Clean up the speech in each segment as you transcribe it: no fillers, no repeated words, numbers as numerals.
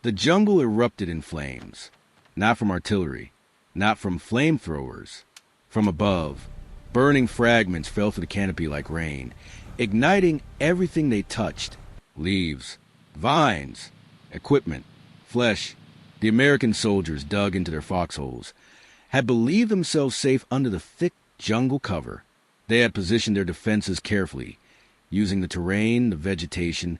The jungle erupted in flames, not from artillery, not from flamethrowers. From above, burning fragments fell through the canopy like rain, igniting everything they touched: leaves, vines, equipment, flesh. The American soldiers, dug into their foxholes, had believed themselves safe under the thick jungle cover. They had positioned their defenses carefully, using the terrain, the vegetation,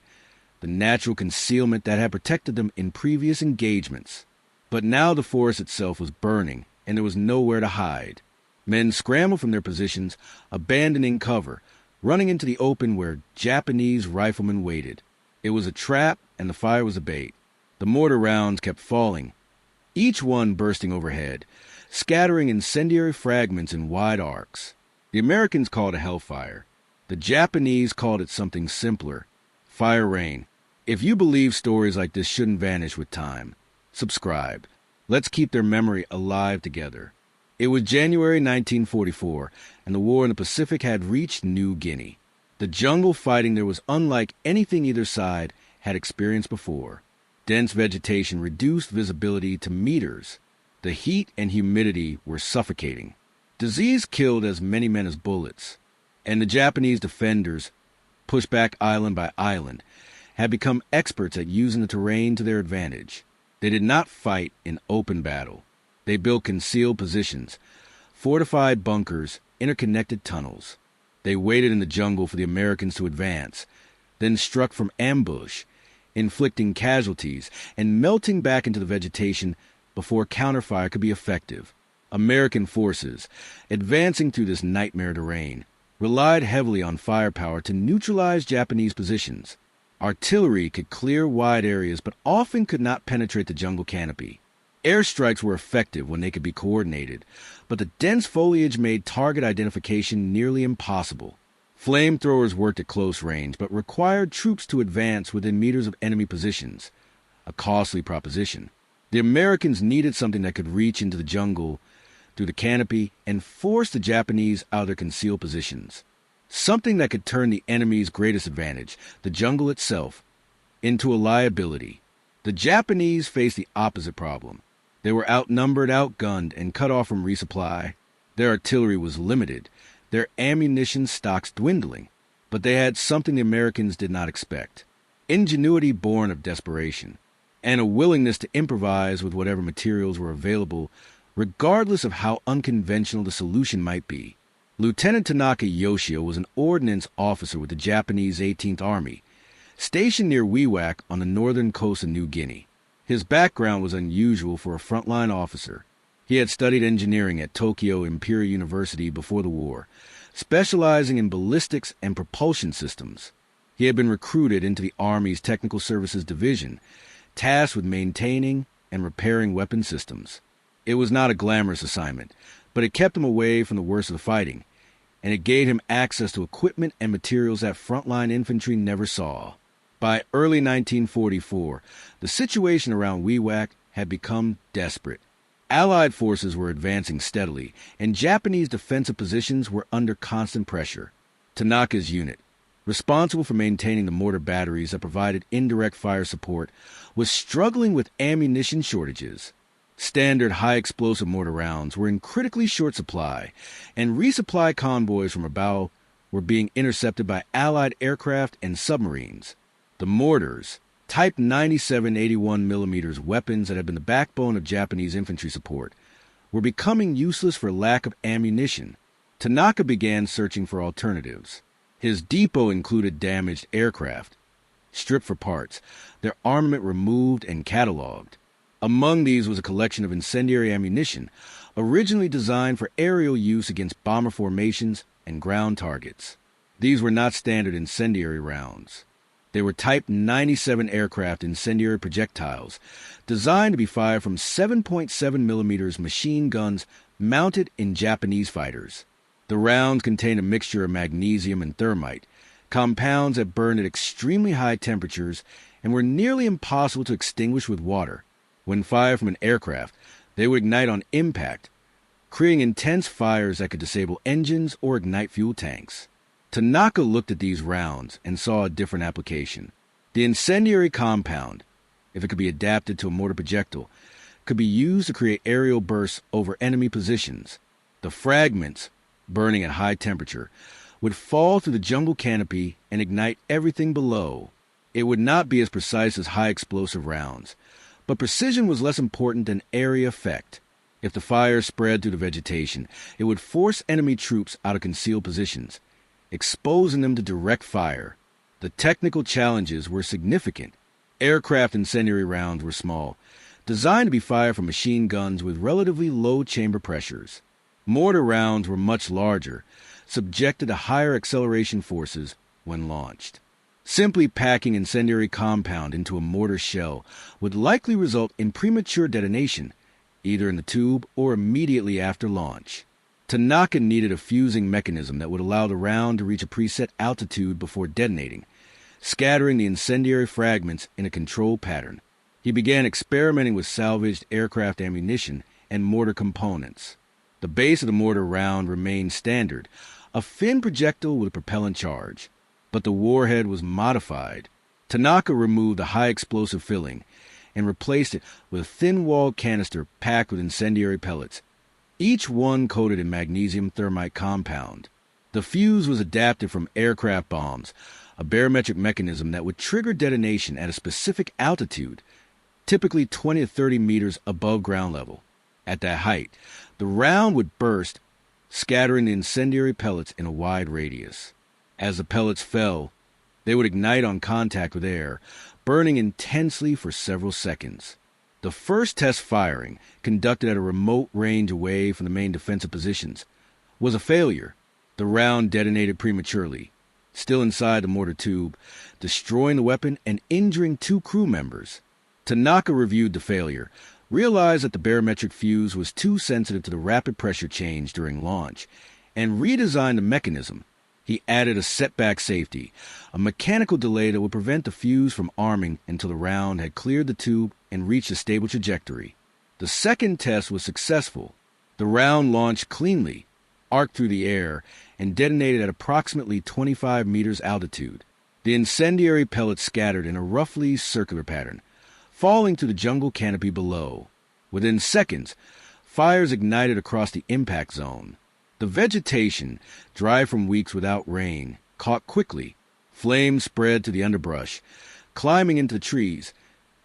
the natural concealment that had protected them in previous engagements. But now the forest itself was burning, and there was nowhere to hide. Men scrambled from their positions, abandoning cover, running into the open where Japanese riflemen waited. It was a trap, and the fire was a bait. The mortar rounds kept falling, each one bursting overhead, scattering incendiary fragments in wide arcs. The Americans called it hellfire. The Japanese called it something simpler: fire rain. If you believe stories like this shouldn't vanish with time, subscribe. Let's keep their memory alive together. It was January 1944, and the war in the Pacific had reached New Guinea. The jungle fighting there was unlike anything either side had experienced before. Dense vegetation reduced visibility to meters. The heat and humidity were suffocating. Disease killed as many men as bullets, and the Japanese defenders, pushed back island by island, had become experts at using the terrain to their advantage. They did not fight in open battle. They built concealed positions, fortified bunkers, interconnected tunnels. They waited in the jungle for the Americans to advance, then struck from ambush, inflicting casualties and melting back into the vegetation before counterfire could be effective. American forces, advancing through this nightmare terrain, relied heavily on firepower to neutralize Japanese positions. Artillery could clear wide areas but often could not penetrate the jungle canopy. Airstrikes were effective when they could be coordinated, but the dense foliage made target identification nearly impossible. Flamethrowers worked at close range but required troops to advance within meters of enemy positions, a costly proposition. The Americans needed something that could reach into the jungle through the canopy and force the Japanese out of their concealed positions. Something that could turn the enemy's greatest advantage, the jungle itself, into a liability. The Japanese faced the opposite problem. They were outnumbered, outgunned, and cut off from resupply. Their artillery was limited, their ammunition stocks dwindling, but they had something the Americans did not expect: ingenuity born of desperation, and a willingness to improvise with whatever materials were available, regardless of how unconventional the solution might be. Lieutenant Tanaka Yoshio was an ordnance officer with the Japanese 18th Army, stationed near Wewak on the northern coast of New Guinea. His background was unusual for a frontline officer. He had studied engineering at Tokyo Imperial University before the war, specializing in ballistics and propulsion systems. He had been recruited into the Army's Technical Services Division, tasked with maintaining and repairing weapon systems. It was not a glamorous assignment, but it kept him away from the worst of the fighting, and it gave him access to equipment and materials that frontline infantry never saw. By early 1944, the situation around Wewak had become desperate. Allied forces were advancing steadily, and Japanese defensive positions were under constant pressure. Tanaka's unit, responsible for maintaining the mortar batteries that provided indirect fire support, was struggling with ammunition shortages. Standard high-explosive mortar rounds were in critically short supply, and resupply convoys from Abao were being intercepted by Allied aircraft and submarines. The mortars, Type 97 81mm weapons that had been the backbone of Japanese infantry support, were becoming useless for lack of ammunition. Tanaka began searching for alternatives. His depot included damaged aircraft, stripped for parts, their armament removed and cataloged. Among these was a collection of incendiary ammunition, originally designed for aerial use against bomber formations and ground targets. These were not standard incendiary rounds. They were Type 97 aircraft incendiary projectiles, designed to be fired from 7.7mm machine guns mounted in Japanese fighters. The rounds contained a mixture of magnesium and thermite, compounds that burned at extremely high temperatures and were nearly impossible to extinguish with water. When fired from an aircraft, they would ignite on impact, creating intense fires that could disable engines or ignite fuel tanks. Tanaka looked at these rounds and saw a different application. The incendiary compound, if it could be adapted to a mortar projectile, could be used to create aerial bursts over enemy positions. The fragments, burning at high temperature, would fall through the jungle canopy and ignite everything below. It would not be as precise as high explosive rounds, but precision was less important than area effect. If the fire spread through the vegetation, it would force enemy troops out of concealed positions, exposing them to direct fire. The technical challenges were significant. Aircraft incendiary rounds were small, designed to be fired from machine guns with relatively low chamber pressures. Mortar rounds were much larger, subjected to higher acceleration forces when launched. Simply packing incendiary compound into a mortar shell would likely result in premature detonation, either in the tube or immediately after launch. Tanaka needed a fusing mechanism that would allow the round to reach a preset altitude before detonating, scattering the incendiary fragments in a controlled pattern. He began experimenting with salvaged aircraft ammunition and mortar components. The base of the mortar round remained standard, a fin projectile with a propellant charge, but the warhead was modified. Tanaka removed the high explosive filling and replaced it with a thin-walled canister packed with incendiary pellets, each one coated in magnesium-thermite compound. The fuse was adapted from aircraft bombs, a barometric mechanism that would trigger detonation at a specific altitude, typically 20 to 30 meters above ground level. At that height, the round would burst, scattering the incendiary pellets in a wide radius. As the pellets fell, they would ignite on contact with air, burning intensely for several seconds. The first test firing, conducted at a remote range away from the main defensive positions, was a failure. The round detonated prematurely, still inside the mortar tube, destroying the weapon and injuring 2 crew members. Tanaka reviewed the failure, realized that the barometric fuse was too sensitive to the rapid pressure change during launch, and redesigned the mechanism. He added a setback safety, a mechanical delay that would prevent the fuse from arming until the round had cleared the tube and reached a stable trajectory. The second test was successful. The round launched cleanly, arced through the air, and detonated at approximately 25 meters altitude. The incendiary pellets scattered in a roughly circular pattern, falling to the jungle canopy below. Within seconds, fires ignited across the impact zone. The vegetation, dry from weeks without rain, caught quickly. Flames spread to the underbrush, climbing into the trees,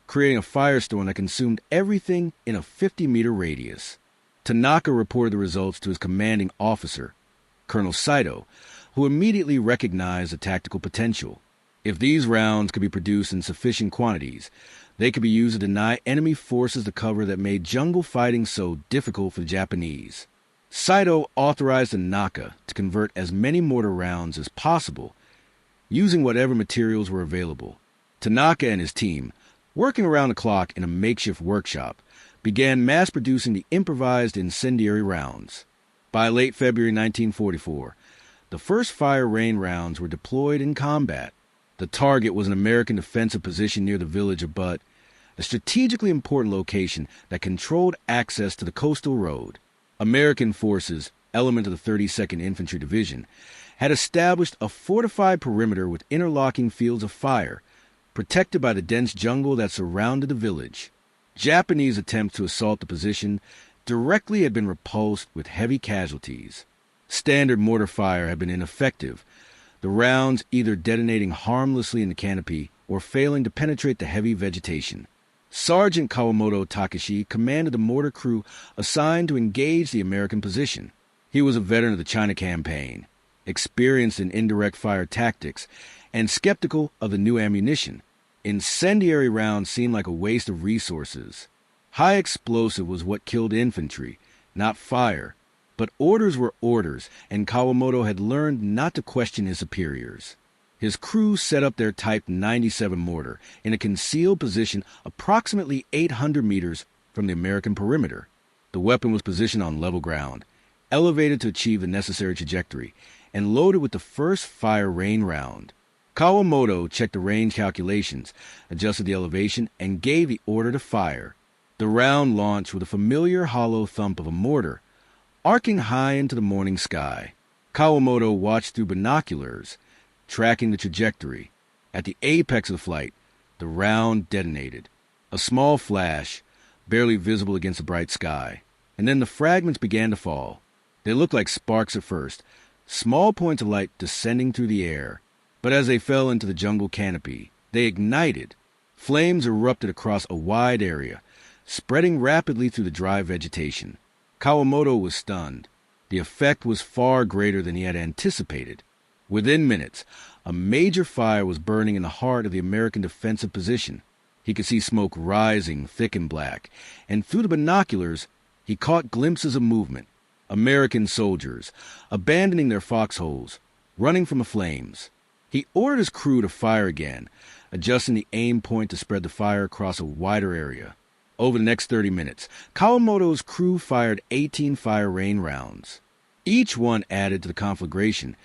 creating a firestorm that consumed everything in a 50-meter radius. Tanaka reported the results to his commanding officer, Colonel Saito, who immediately recognized the tactical potential. If these rounds could be produced in sufficient quantities, they could be used to deny enemy forces the cover that made jungle fighting so difficult for the Japanese. Saito authorized Tanaka to convert as many mortar rounds as possible, using whatever materials were available. Tanaka and his team, working around the clock in a makeshift workshop, began mass-producing the improvised incendiary rounds. By late February 1944, the first fire rain rounds were deployed in combat. The target was an American defensive position near the village of Butt, a strategically important location that controlled access to the coastal road. American forces, element of the 32nd Infantry Division, had established a fortified perimeter with interlocking fields of fire, protected by the dense jungle that surrounded the village. Japanese attempts to assault the position directly had been repulsed with heavy casualties. Standard mortar fire had been ineffective, the rounds either detonating harmlessly in the canopy or failing to penetrate the heavy vegetation. Sergeant Kawamoto Takeshi commanded the mortar crew assigned to engage the American position. He was a veteran of the China campaign, experienced in indirect fire tactics, and skeptical of the new ammunition. Incendiary rounds seemed like a waste of resources. High explosive was what killed infantry, not fire. But orders were orders, and Kawamoto had learned not to question his superiors. His crew set up their Type 97 mortar in a concealed position approximately 800 meters from the American perimeter. The weapon was positioned on level ground, elevated to achieve the necessary trajectory, and loaded with the first fire rain round. Kawamoto checked the range calculations, adjusted the elevation, and gave the order to fire. The round launched with a familiar hollow thump of a mortar, arcing high into the morning sky. Kawamoto watched through binoculars, tracking the trajectory. At the apex of the flight, the round detonated. A small flash, barely visible against the bright sky, and then the fragments began to fall. They looked like sparks at first, small points of light descending through the air. But as they fell into the jungle canopy, they ignited. Flames erupted across a wide area, spreading rapidly through the dry vegetation. Kawamoto was stunned. The effect was far greater than he had anticipated. Within minutes, a major fire was burning in the heart of the American defensive position. He could see smoke rising thick and black, and through the binoculars, he caught glimpses of movement. American soldiers, abandoning their foxholes, running from the flames. He ordered his crew to fire again, adjusting the aim point to spread the fire across a wider area. Over the next 30 minutes, Kawamoto's crew fired 18 fire rain rounds. Each one added to the conflagration,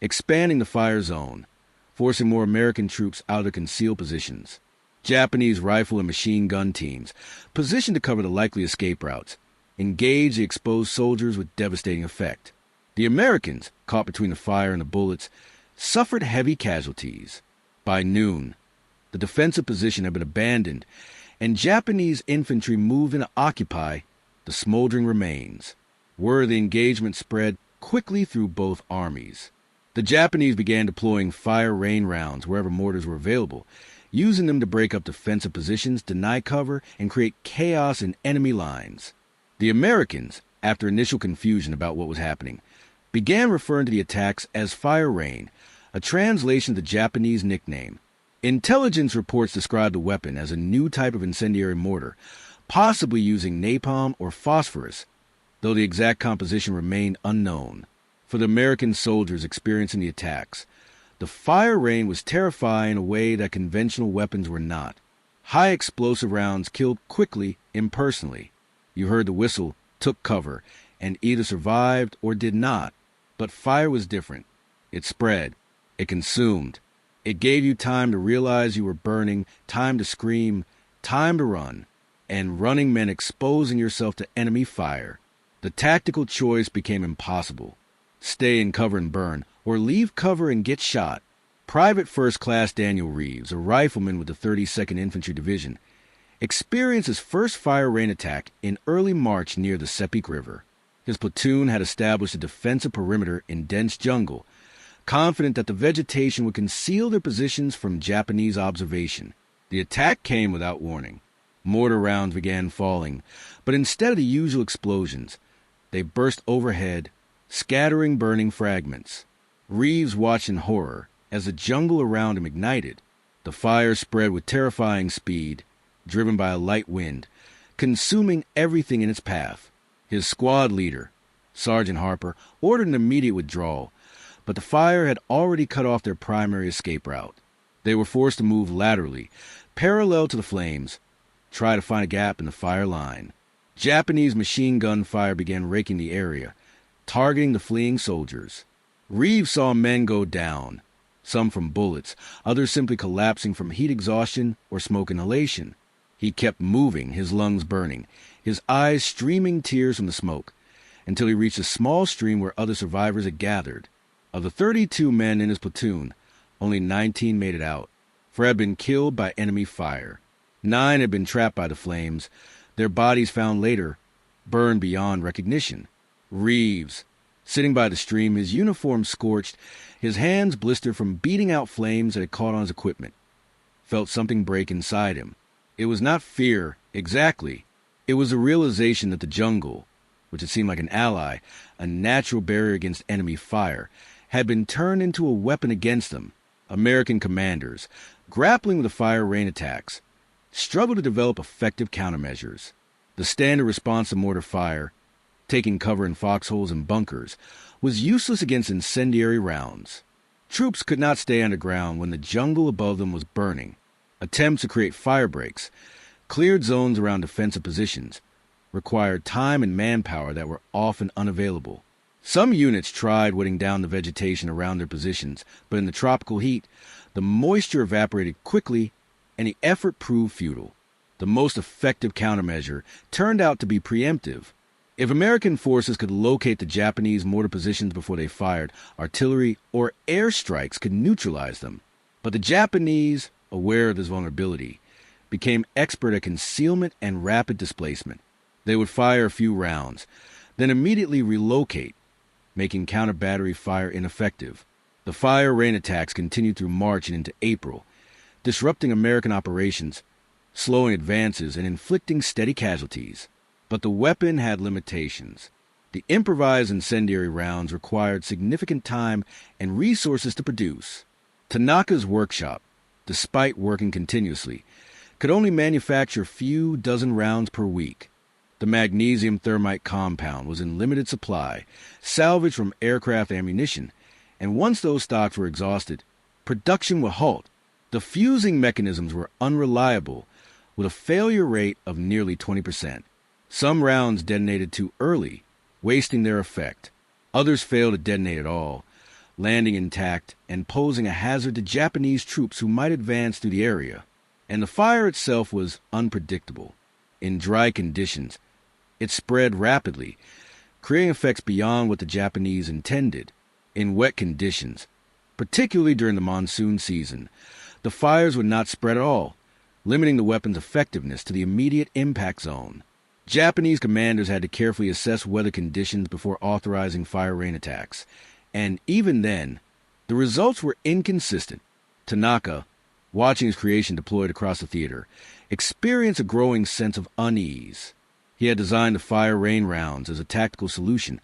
expanding the fire zone, forcing more American troops out of their concealed positions. Japanese rifle and machine gun teams, positioned to cover the likely escape routes, engaged the exposed soldiers with devastating effect. The Americans, caught between the fire and the bullets, suffered heavy casualties. By noon, the defensive position had been abandoned, and Japanese infantry moved in to occupy the smoldering remains. Word of the engagement spread quickly through both armies. The Japanese began deploying fire rain rounds wherever mortars were available, using them to break up defensive positions, deny cover, and create chaos in enemy lines. The Americans, after initial confusion about what was happening, began referring to the attacks as fire rain, a translation of the Japanese nickname. Intelligence reports described the weapon as a new type of incendiary mortar, possibly using napalm or phosphorus, though the exact composition remained unknown. For the American soldiers experiencing the attacks, the fire rain was terrifying in a way that conventional weapons were not. High explosive rounds killed quickly, impersonally. You heard the whistle, took cover, and either survived or did not. But fire was different. It spread. It consumed. It gave you time to realize you were burning, time to scream, time to run. And running meant exposing yourself to enemy fire. The tactical choice became impossible. Stay in cover and burn, or leave cover and get shot. Private First Class Daniel Reeves, a rifleman with the 32nd Infantry Division, experienced his first fire rain attack in early March near the Sepik River. His platoon had established a defensive perimeter in dense jungle, confident that the vegetation would conceal their positions from Japanese observation. The attack came without warning. Mortar rounds began falling, but instead of the usual explosions, they burst overhead, scattering burning fragments. Reeves watched in horror as the jungle around him ignited. The fire spread with terrifying speed, driven by a light wind, consuming everything in its path. His squad leader, Sergeant Harper, ordered an immediate withdrawal, but the fire had already cut off their primary escape route. They were forced to move laterally, parallel to the flames, try to find a gap in the fire line. Japanese machine gun fire began raking the area, targeting the fleeing soldiers. Reeves saw men go down, some from bullets, others simply collapsing from heat exhaustion or smoke inhalation. He kept moving, his lungs burning, his eyes streaming tears from the smoke, until he reached a small stream where other survivors had gathered. Of the 32 men in his platoon, only 19 made it out, for had been killed by enemy fire. 9 had been trapped by the flames, their bodies found later, burned beyond recognition. Reeves, sitting by the stream, his uniform scorched, his hands blistered from beating out flames that had caught on his equipment, felt something break inside him. It was not fear, exactly. It was a realization that the jungle, which had seemed like an ally, a natural barrier against enemy fire, had been turned into a weapon against them. American commanders, grappling with the fire rain attacks, struggled to develop effective countermeasures. The standard response to mortar fire, taking cover in foxholes and bunkers, was useless against incendiary rounds. Troops could not stay underground when the jungle above them was burning. Attempts to create fire breaks, cleared zones around defensive positions, required time and manpower that were often unavailable. Some units tried wetting down the vegetation around their positions, but in the tropical heat, the moisture evaporated quickly and the effort proved futile. The most effective countermeasure turned out to be preemptive. If American forces could locate the Japanese mortar positions before they fired, artillery or airstrikes could neutralize them. But the Japanese, aware of this vulnerability, became expert at concealment and rapid displacement. They would fire a few rounds, then immediately relocate, making counter-battery fire ineffective. The fire rain attacks continued through March and into April, disrupting American operations, slowing advances, and inflicting steady casualties. But the weapon had limitations. The improvised incendiary rounds required significant time and resources to produce. Tanaka's workshop, despite working continuously, could only manufacture a few dozen rounds per week. The magnesium-thermite compound was in limited supply, salvaged from aircraft ammunition, and once those stocks were exhausted, production would halt. The fusing mechanisms were unreliable, with a failure rate of nearly 20%. Some rounds detonated too early, wasting their effect. Others failed to detonate at all, landing intact and posing a hazard to Japanese troops who might advance through the area. And the fire itself was unpredictable. In dry conditions, it spread rapidly, creating effects beyond what the Japanese intended. In wet conditions, particularly during the monsoon season, the fires would not spread at all, limiting the weapon's effectiveness to the immediate impact zone. Japanese commanders had to carefully assess weather conditions before authorizing fire rain attacks, and even then, the results were inconsistent. Tanaka, watching his creation deployed across the theater, experienced a growing sense of unease. He had designed the fire rain rounds as a tactical solution,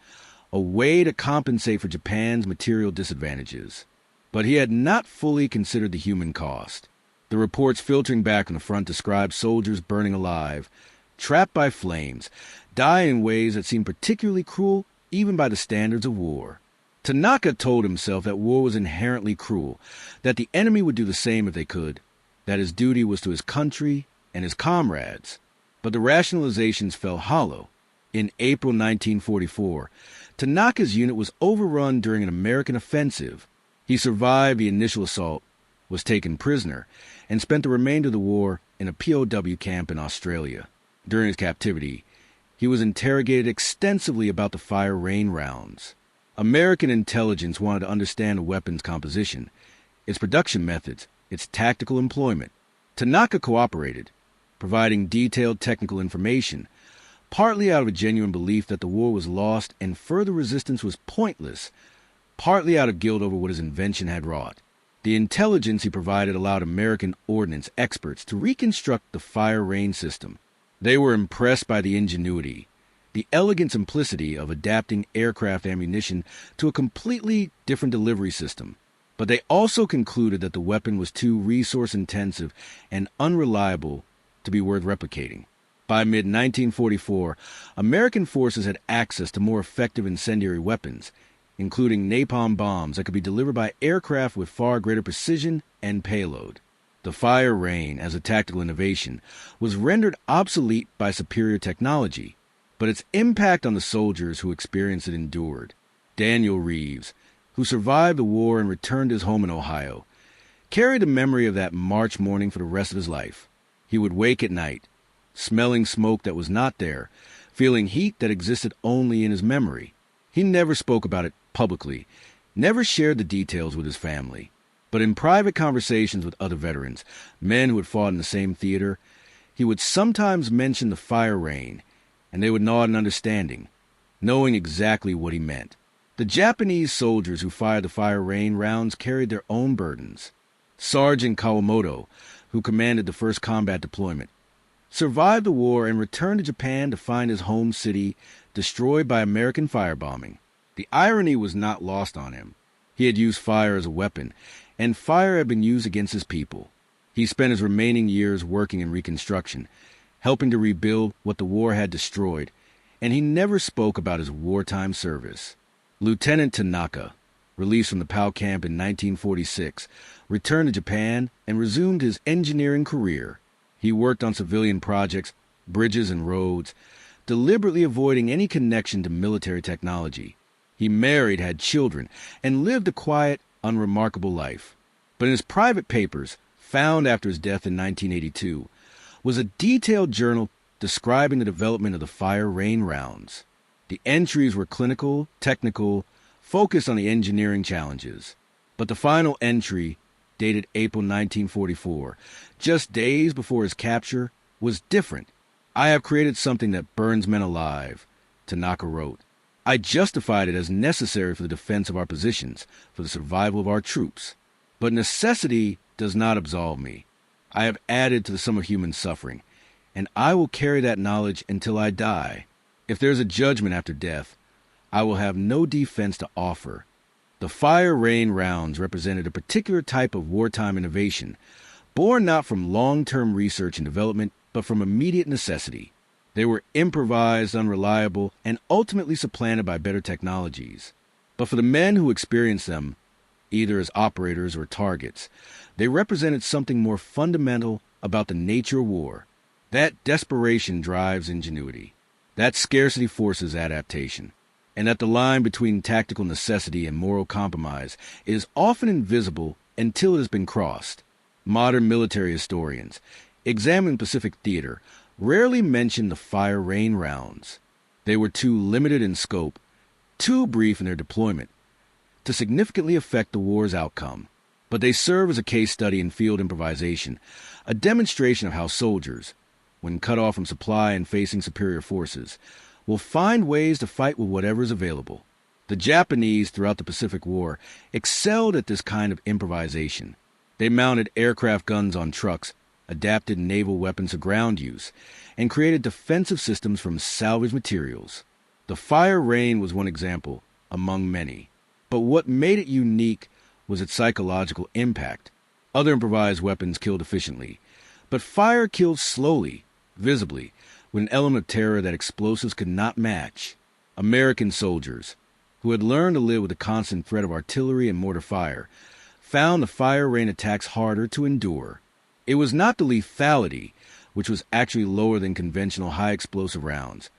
a way to compensate for Japan's material disadvantages. But he had not fully considered the human cost. The reports filtering back from the front described soldiers burning alive, trapped by flames, dying in ways that seemed particularly cruel even by the standards of war. Tanaka told himself that war was inherently cruel, that the enemy would do the same if they could, that his duty was to his country and his comrades. But the rationalizations fell hollow. In April 1944, Tanaka's unit was overrun during an American offensive. He survived the initial assault, was taken prisoner, and spent the remainder of the war in a POW camp in Australia. During his captivity, he was interrogated extensively about the fire rain rounds. American intelligence wanted to understand the weapon's composition, its production methods, its tactical employment. Tanaka cooperated, providing detailed technical information, partly out of a genuine belief that the war was lost and further resistance was pointless, partly out of guilt over what his invention had wrought. The intelligence he provided allowed American ordnance experts to reconstruct the fire rain system. They were impressed by the ingenuity, the elegant simplicity of adapting aircraft ammunition to a completely different delivery system. But they also concluded that the weapon was too resource-intensive and unreliable to be worth replicating. By mid-1944, American forces had access to more effective incendiary weapons, including napalm bombs that could be delivered by aircraft with far greater precision and payload. The fire rain, as a tactical innovation, was rendered obsolete by superior technology, but its impact on the soldiers who experienced it endured. Daniel Reeves, who survived the war and returned to his home in Ohio, carried the memory of that March morning for the rest of his life. He would wake at night, smelling smoke that was not there, feeling heat that existed only in his memory. He never spoke about it publicly, never shared the details with his family. But in private conversations with other veterans, men who had fought in the same theater, he would sometimes mention the fire rain, and they would nod in understanding, knowing exactly what he meant. The Japanese soldiers who fired the fire rain rounds carried their own burdens. Sergeant Kawamoto, who commanded the first combat deployment, survived the war and returned to Japan to find his home city destroyed by American firebombing. The irony was not lost on him. He had used fire as a weapon, and fire had been used against his people. He spent his remaining years working in reconstruction, helping to rebuild what the war had destroyed, and he never spoke about his wartime service. Lieutenant Tanaka, released from the POW camp in 1946, returned to Japan and resumed his engineering career. He worked on civilian projects, bridges and roads, deliberately avoiding any connection to military technology. He married, had children, and lived a quiet, unremarkable life. But in his private papers, found after his death in 1982, was a detailed journal describing the development of the fire rain rounds. The entries were clinical, technical, focused on the engineering challenges. But the final entry dated April 1944, just days before his capture, was different. "I have created something that burns men alive," Tanaka wrote. "I justified it as necessary for the defense of our positions, for the survival of our troops. But necessity does not absolve me. I have added to the sum of human suffering, and I will carry that knowledge until I die. If there is a judgment after death, I will have no defense to offer." The fire rain rounds represented a particular type of wartime innovation, born not from long-term research and development, but from immediate necessity. They were improvised, unreliable, and ultimately supplanted by better technologies. But for the men who experienced them, either as operators or targets, they represented something more fundamental about the nature of war. That desperation drives ingenuity. That scarcity forces adaptation. And that the line between tactical necessity and moral compromise is often invisible until it has been crossed. Modern military historians, examining Pacific theater, rarely mention the fire rain rounds. They were too limited in scope, too brief in their deployment, to significantly affect the war's outcome. But they serve as a case study in field improvisation, a demonstration of how soldiers, when cut off from supply and facing superior forces, will find ways to fight with whatever is available. The Japanese throughout the Pacific War excelled at this kind of improvisation. They mounted aircraft guns on trucks, adapted naval weapons to ground use, and created defensive systems from salvaged materials. The fire rain was one example among many. But what made it unique was its psychological impact. Other improvised weapons killed efficiently, but fire killed slowly, visibly, with an element of terror that explosives could not match. American soldiers, who had learned to live with the constant threat of artillery and mortar fire, found the fire rain attacks harder to endure. It was not the lethality, which was actually lower than conventional high-explosive rounds,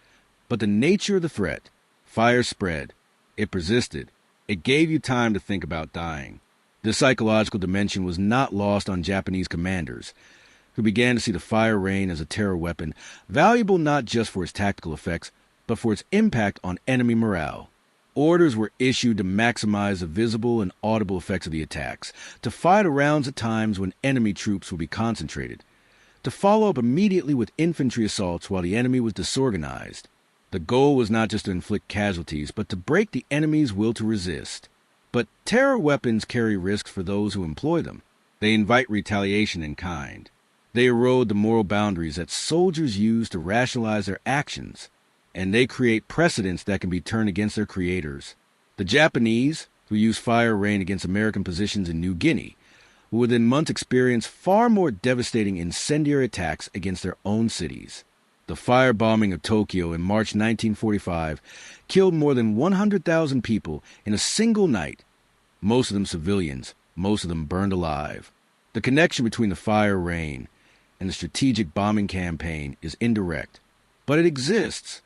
but the nature of the threat. Fire spread. It persisted. It gave you time to think about dying. This psychological dimension was not lost on Japanese commanders, who began to see the fire rain as a terror weapon, valuable not just for its tactical effects, but for its impact on enemy morale. Orders were issued to maximize the visible and audible effects of the attacks, to fire rounds at times when enemy troops would be concentrated, to follow up immediately with infantry assaults while the enemy was disorganized. The goal was not just to inflict casualties, but to break the enemy's will to resist. But terror weapons carry risks for those who employ them. They invite retaliation in kind. They erode the moral boundaries that soldiers use to rationalize their actions, and they create precedents that can be turned against their creators. The Japanese, who used fire rain against American positions in New Guinea, would within months experience far more devastating incendiary attacks against their own cities. The firebombing of Tokyo in March 1945 killed more than 100,000 people in a single night, most of them civilians, most of them burned alive. The connection between the fire rain and the strategic bombing campaign is indirect, but it exists.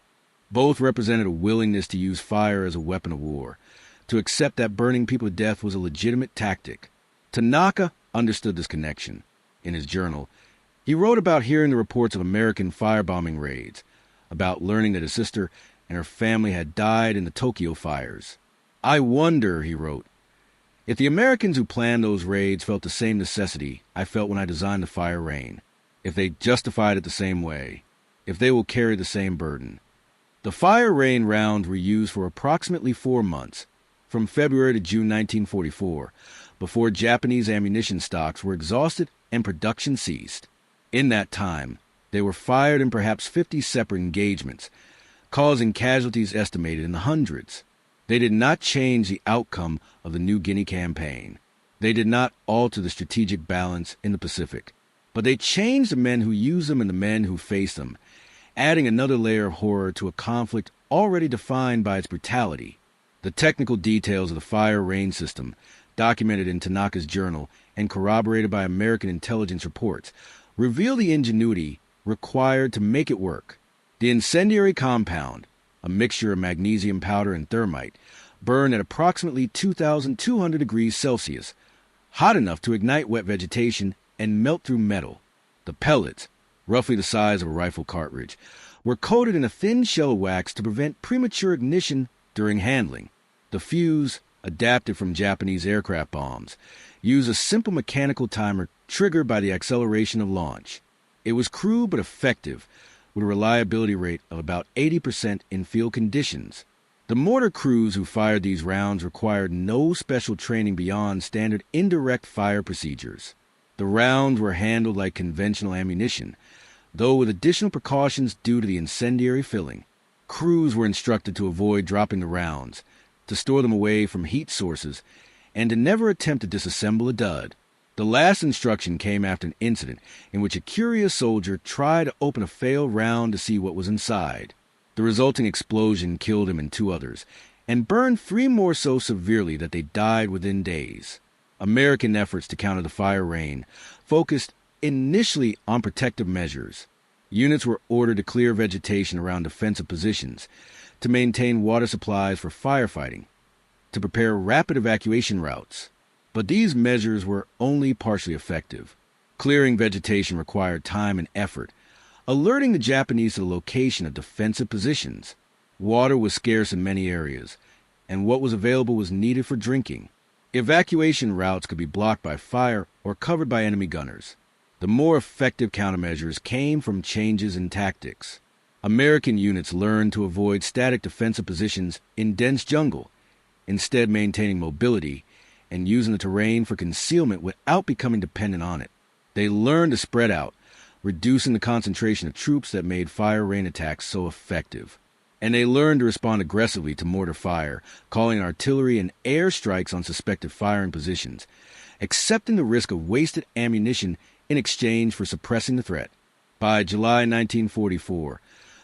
Both represented a willingness to use fire as a weapon of war, to accept that burning people to death was a legitimate tactic. Tanaka understood this connection. In his journal, he wrote about hearing the reports of American firebombing raids, about learning that his sister and her family had died in the Tokyo fires. "I wonder," he wrote, "if the Americans who planned those raids felt the same necessity I felt when I designed the fire rain, if they justified it the same way, if they will carry the same burden." The fire rain rounds were used for approximately 4 months, from February to June 1944, before Japanese ammunition stocks were exhausted and production ceased. In that time, they were fired in perhaps 50 separate engagements, causing casualties estimated in the hundreds. They did not change the outcome of the New Guinea campaign. They did not alter the strategic balance in the Pacific, but they changed the men who used them and the men who faced them, adding another layer of horror to a conflict already defined by its brutality. The technical details of the fire rain system, documented in Tanaka's journal and corroborated by American intelligence reports, reveal the ingenuity required to make it work. The incendiary compound, a mixture of magnesium powder and thermite, burned at approximately 2,200 degrees Celsius, hot enough to ignite wet vegetation and melt through metal. The pellets, roughly the size of a rifle cartridge, were coated in a thin shell wax to prevent premature ignition during handling. The fuse, adapted from Japanese aircraft bombs, used a simple mechanical timer triggered by the acceleration of launch. It was crude but effective, with a reliability rate of about 80% in field conditions. The mortar crews who fired these rounds required no special training beyond standard indirect fire procedures. The rounds were handled like conventional ammunition, though with additional precautions due to the incendiary filling. Crews were instructed to avoid dropping the rounds, to store them away from heat sources, and to never attempt to disassemble a dud. The last instruction came after an incident in which a curious soldier tried to open a failed round to see what was inside. The resulting explosion killed him and 2 others, and burned 3 more so severely that they died within days. American efforts to counter the fire rain focused initially on protective measures. Units were ordered to clear vegetation around defensive positions, to maintain water supplies for firefighting, to prepare rapid evacuation routes. But these measures were only partially effective. Clearing vegetation required time and effort, alerting the Japanese to the location of defensive positions. Water was scarce in many areas, and what was available was needed for drinking. Evacuation routes could be blocked by fire or covered by enemy gunners. The more effective countermeasures came from changes in tactics. American units learned to avoid static defensive positions in dense jungle, instead maintaining mobility and using the terrain for concealment without becoming dependent on it. They learned to spread out, reducing the concentration of troops that made fire rain attacks so effective. And they learned to respond aggressively to mortar fire, calling artillery and air strikes on suspected firing positions, accepting the risk of wasted ammunition in exchange for suppressing the threat. By July 1944,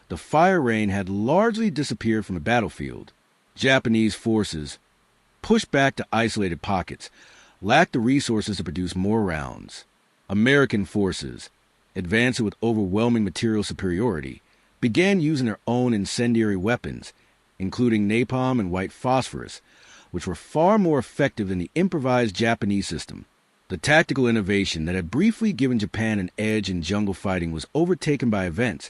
the fire rain had largely disappeared from the battlefield. Japanese forces, pushed back to isolated pockets, lacked the resources to produce more rounds. American forces, advancing with overwhelming material superiority, began using their own incendiary weapons, including napalm and white phosphorus, which were far more effective than the improvised Japanese system. The tactical innovation that had briefly given Japan an edge in jungle fighting was overtaken by events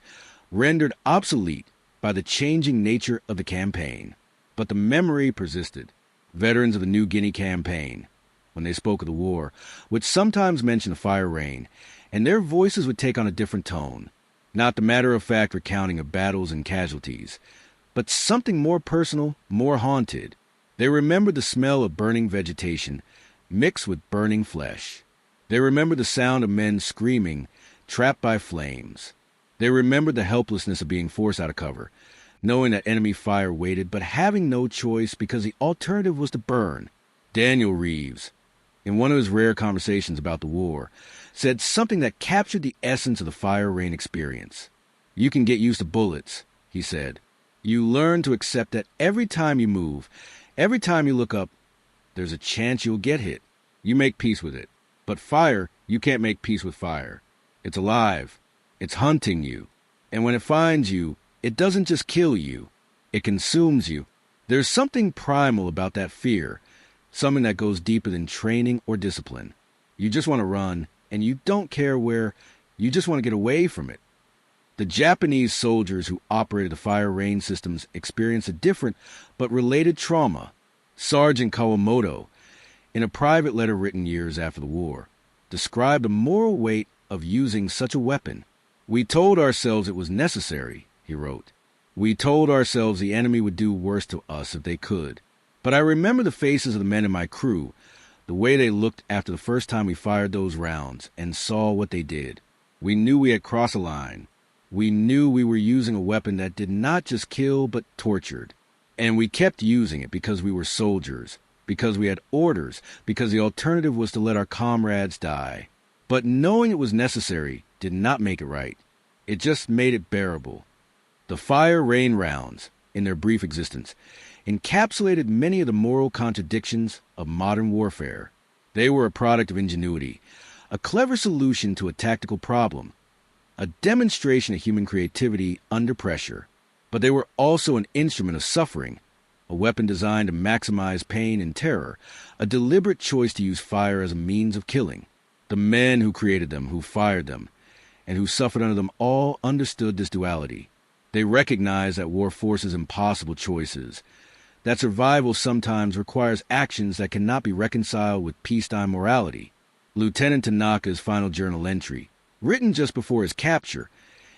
rendered obsolete by the changing nature of the campaign. But the memory persisted. Veterans of the New Guinea campaign, when they spoke of the war, would sometimes mention the fire rain, and their voices would take on a different tone. Not the matter-of-fact recounting of battles and casualties, but something more personal, more haunted. They remembered the smell of burning vegetation mixed with burning flesh. They remembered the sound of men screaming, trapped by flames. They remembered the helplessness of being forced out of cover, knowing that enemy fire waited, but having no choice because the alternative was to burn. Daniel Reeves, in one of his rare conversations about the war, said something that captured the essence of the fire rain experience. "You can get used to bullets," he said. "You learn to accept that every time you move, every time you look up, there's a chance you'll get hit. You make peace with it. But fire, you can't make peace with fire. It's alive. It's hunting you. And when it finds you, it doesn't just kill you. It consumes you. There's something primal about that fear, something that goes deeper than training or discipline. You just want to run, and you don't care where. You just want to get away from it." The Japanese soldiers who operated the fire rain systems experienced a different but related trauma. Sergeant Kawamoto, in a private letter written years after the war, described the moral weight of using such a weapon. "We told ourselves it was necessary," he wrote. "We told ourselves the enemy would do worse to us if they could. But I remember the faces of the men in my crew, the way they looked after the first time we fired those rounds and saw what they did. We knew we had crossed a line. We knew we were using a weapon that did not just kill but tortured. And we kept using it because we were soldiers, because we had orders, because the alternative was to let our comrades die. But knowing it was necessary did not make it right. It just made it bearable." The fire rain rounds, in their brief existence, encapsulated many of the moral contradictions of modern warfare. They were a product of ingenuity, a clever solution to a tactical problem, a demonstration of human creativity under pressure. But they were also an instrument of suffering, a weapon designed to maximize pain and terror, a deliberate choice to use fire as a means of killing. The men who created them, who fired them, and who suffered under them all understood this duality. They recognized that war forces impossible choices, that survival sometimes requires actions that cannot be reconciled with peacetime morality. Lieutenant Tanaka's final journal entry, written just before his capture,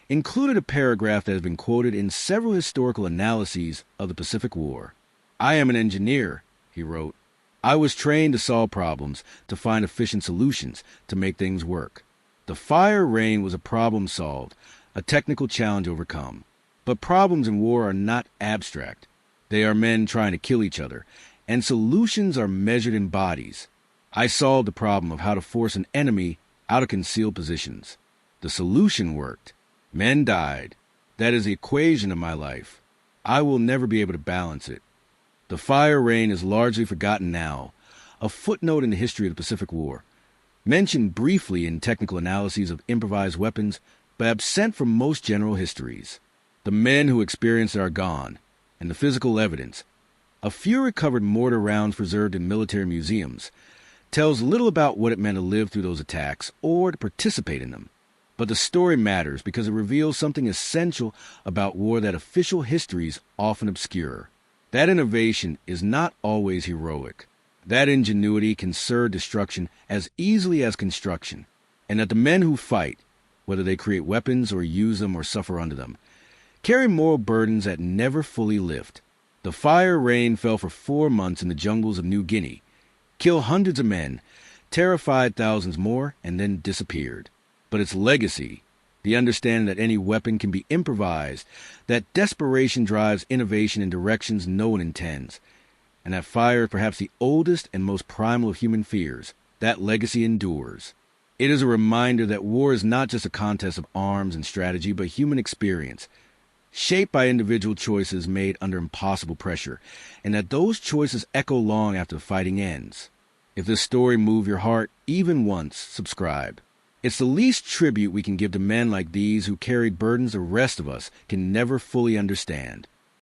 included a paragraph that has been quoted in several historical analyses of the Pacific War. "I am an engineer," he wrote. "I was trained to solve problems, to find efficient solutions, to make things work. The fire rain was a problem solved, a technical challenge overcome. But problems in war are not abstract. They are men trying to kill each other, and solutions are measured in bodies. I solved the problem of how to force an enemy out of concealed positions. The solution worked. Men died. That is the equation of my life. I will never be able to balance it. The fire rain is largely forgotten now, a footnote in the history of the Pacific War, mentioned briefly in technical analyses of improvised weapons, but absent from most general histories. The men who experienced it are gone, and the physical evidence, a few recovered mortar rounds preserved in military museums, tells little about what it meant to live through those attacks or to participate in them. But the story matters because it reveals something essential about war that official histories often obscure. That innovation is not always heroic. That ingenuity can serve destruction as easily as construction, and that the men who fight, whether they create weapons or use them or suffer under them, carry moral burdens that never fully lift. The fire rain fell for 4 months in the jungles of New Guinea, killed hundreds of men, terrified thousands more, and then disappeared. But its legacy, the understanding that any weapon can be improvised, that desperation drives innovation in directions no one intends, and that fire is perhaps the oldest and most primal of human fears, that legacy endures. It is a reminder that war is not just a contest of arms and strategy, but human experience, shaped by individual choices made under impossible pressure, and that those choices echo long after the fighting ends. If this story moved your heart even once, subscribe. It's the least tribute we can give to men like these who carried burdens the rest of us can never fully understand.